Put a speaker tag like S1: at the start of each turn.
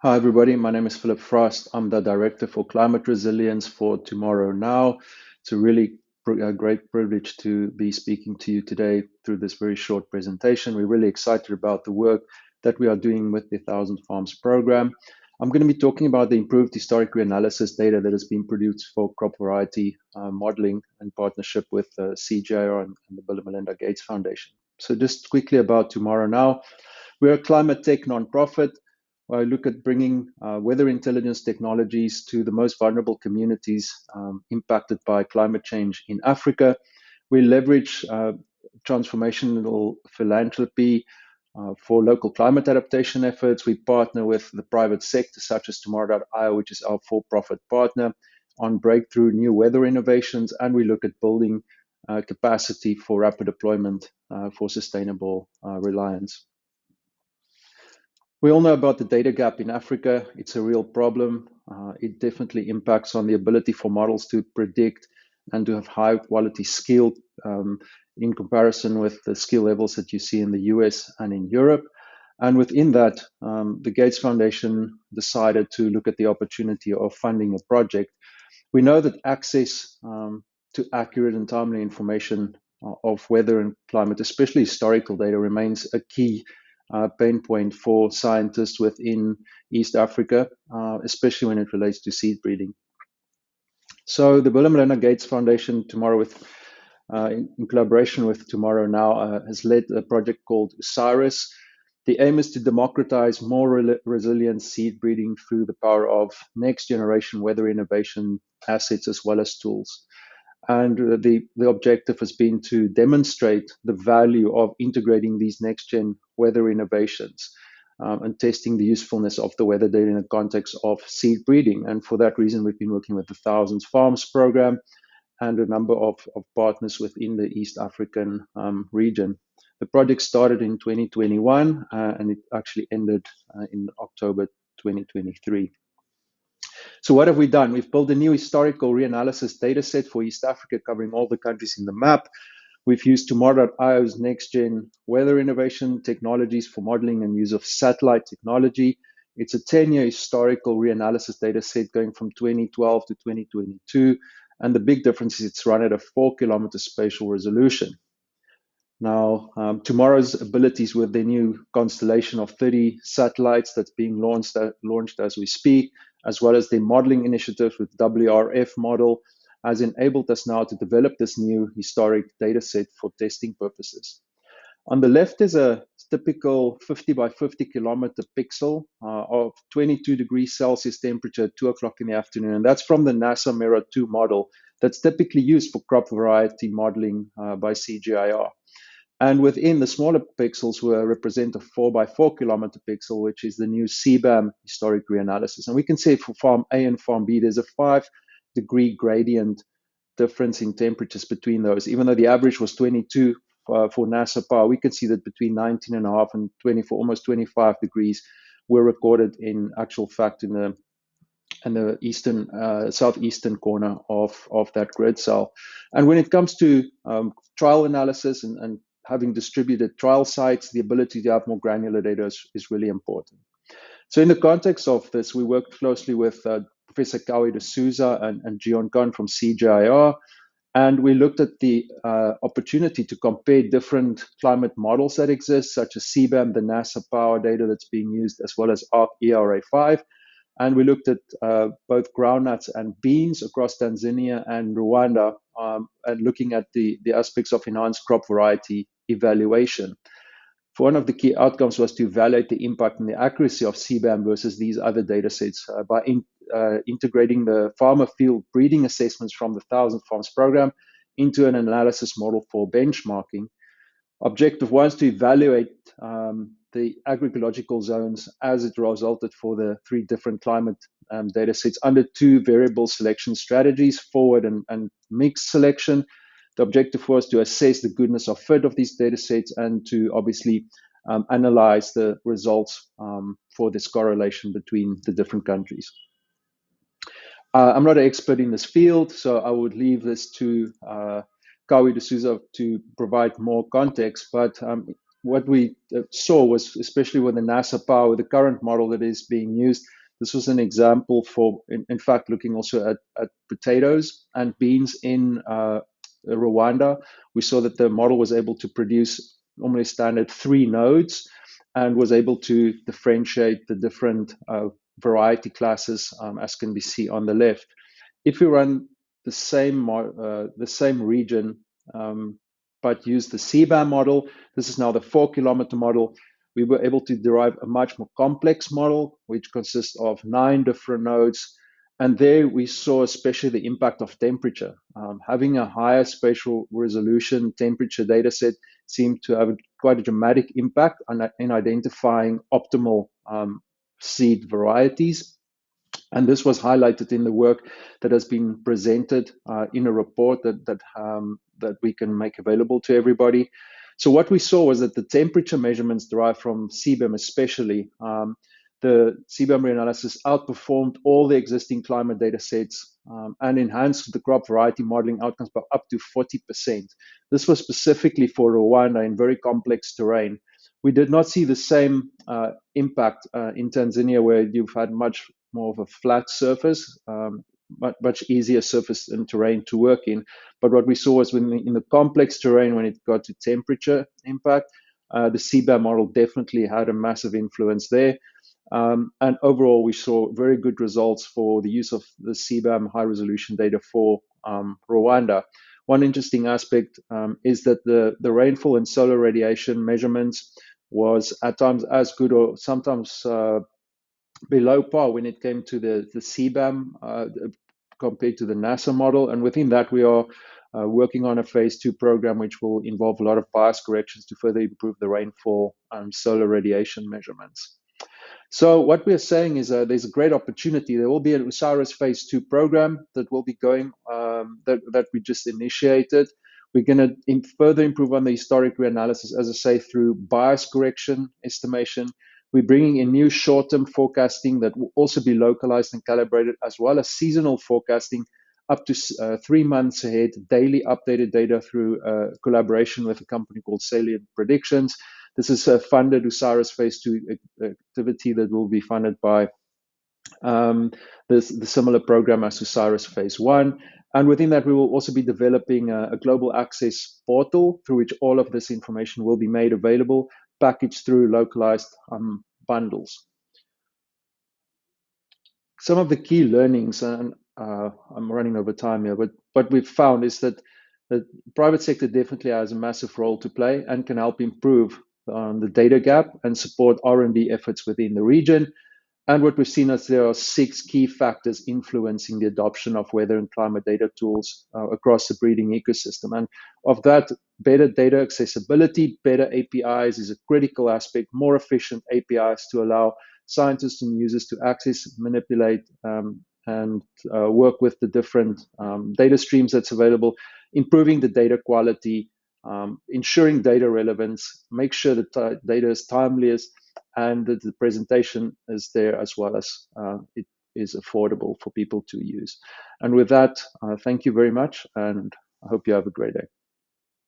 S1: Hi, everybody. My name is Philip Frost. I'm the Director for Climate Resilience for Tomorrow Now. It's a really great privilege to be speaking to you today through this very short presentation. We're really excited about the work that we are doing with the 1,000 Farms program. I'm going to be talking about the improved historic reanalysis data that has been produced for crop variety modeling in partnership with CGIAR and the Bill and Melinda Gates Foundation. So just quickly about Tomorrow Now. We're a climate tech nonprofit. I look at bringing weather intelligence technologies to the most vulnerable communities impacted by climate change in Africa. We leverage transformational philanthropy for local climate adaptation efforts. We partner with the private sector, such as Tomorrow.io, which is our for-profit partner, on breakthrough new weather innovations, and we look at building capacity for rapid deployment for sustainable reliance. We all know about the data gap in Africa. It's a real problem. It definitely impacts on the ability for models to predict and to have high quality skill in comparison with the skill levels that you see in the US and in Europe. And within that, the Gates Foundation decided to look at the opportunity of funding a project. We know that access to accurate and timely information of weather and climate, especially historical data, remains a key pain point for scientists within East Africa, especially when it relates to seed breeding. So the Bill and Melinda Gates Foundation, in collaboration with Tomorrow Now, has led a project called OSIRIS. The aim is to democratize more resilient seed breeding through the power of next generation weather innovation assets as well as tools. And the objective has been to demonstrate the value of integrating these next-gen weather innovations and testing the usefulness of the weather data in the context of seed breeding. And for that reason, we've been working with the 1,000 Farms program and a number of partners within the East African region. The project started in 2021 and it actually ended in October 2023. So what have we done? We've built a new historical reanalysis data set for East Africa, covering all the countries in the map. We've used Tomorrow.io's next-gen weather innovation technologies for modeling and use of satellite technology. It's a 10-year historical reanalysis data set going from 2012 to 2022. And the big difference is it's run at a 4-kilometer spatial resolution. Now, Tomorrow's abilities with the new constellation of 30 satellites that's being launched as we speak, as well as the modeling initiatives with WRF model, has enabled us now to develop this new historic data set for testing purposes. On the left is a typical 50 by 50 kilometer pixel of 22 degrees Celsius temperature at 2 o'clock in the afternoon. And that's from the NASA MERA 2 model that's typically used for crop variety modeling by CGIAR. And within the smaller pixels will represent a 4 by 4 kilometer pixel, which is the new CBAM historic reanalysis. And we can say for farm A and farm B, there's a 5-degree gradient difference in temperatures between those. Even though the average was 22 for NASA power, we can see that between 19.5 and 24, almost 25 degrees, were recorded in actual fact in the eastern, southeastern corner of that grid cell. And when it comes to trial analysis and having distributed trial sites, the ability to have more granular data is really important. So in the context of this, we worked closely with Professor Kawi de Souza and Jion Khan from CGIAR, and we looked at the opportunity to compare different climate models that exist, such as CBAM, the NASA power data that's being used, as well as ARC ERA5. And we looked at both groundnuts and beans across Tanzania and Rwanda, and looking at the aspects of enhanced crop variety evaluation. For one of the key outcomes was to evaluate the impact and the accuracy of CBAM versus these other data sets by integrating the farmer field breeding assessments from the 1,000 Farms program into an analysis model for benchmarking. Objective was to evaluate the agroecological zones as it resulted for the 3 different climate data sets under 2 variable selection strategies, forward and mixed selection. The objective was to assess the goodness of fit of these data sets and to obviously analyze the results for this correlation between the different countries. I'm not an expert in this field, so I would leave this to Kawi de Souza to provide more context, but what we saw was, especially with the NASA power, the current model that is being used, this was an example for, in fact, looking also at potatoes and beans in Rwanda. We saw that the model was able to produce normally standard 3 nodes and was able to differentiate the different variety classes, as can be seen on the left. If we run the same region, but use the CBAM model, this is now the 4-kilometer model, we were able to derive a much more complex model, which consists of 9 different nodes. And there we saw especially the impact of temperature. Having a higher spatial resolution temperature data set seemed to have quite a dramatic impact in identifying optimal seed varieties. And this was highlighted in the work that has been presented in a report that we can make available to everybody. So what we saw was that the temperature measurements derived from CBAM, especially the CBAM reanalysis, outperformed all the existing climate data sets and enhanced the crop variety modeling outcomes by up to 40%. This was specifically for Rwanda in very complex terrain. We did not see the same impact in Tanzania, where you've had much more of a flat surface, much easier surface and terrain to work in. But what we saw was in the complex terrain, when it got to temperature impact, the CBAM model definitely had a massive influence there. And overall, we saw very good results for the use of the CBAM high resolution data for Rwanda. One interesting aspect is that the rainfall and solar radiation measurements was at times as good or sometimes below par when it came to the CBAM compared to the NASA model. And within that, we are working on a phase 2 program, which will involve a lot of bias corrections to further improve the rainfall and solar radiation measurements. So what we are saying is there's a great opportunity. There will be an OSIRIS phase 2 program that will be going, that we just initiated. We're going to further improve on the historic reanalysis, as I say, through bias correction estimation. We're bringing in new short-term forecasting that will also be localized and calibrated, as well as seasonal forecasting up to 3 months ahead, daily updated data through collaboration with a company called Salient Predictions. This is a funded OSIRIS phase 2 activity that will be funded by the similar program as OSIRIS phase 1. And within that, we will also be developing a global access portal through which all of this information will be made available, packaged through localized bundles. Some of the key learnings, and I'm running over time here, but what we've found is that the private sector definitely has a massive role to play and can help improve the data gap and support R&D efforts within the region. And what we've seen is there are 6 key factors influencing the adoption of weather and climate data tools across the breeding ecosystem. And of that, better data accessibility, better APIs is a critical aspect, more efficient APIs to allow scientists and users to access, manipulate, and work with the different data streams that's available, improving the data quality, ensuring data relevance, make sure that data is timely, and that the presentation is there, as well as it is affordable for people to use. And with that, thank you very much, and I hope you have a great day.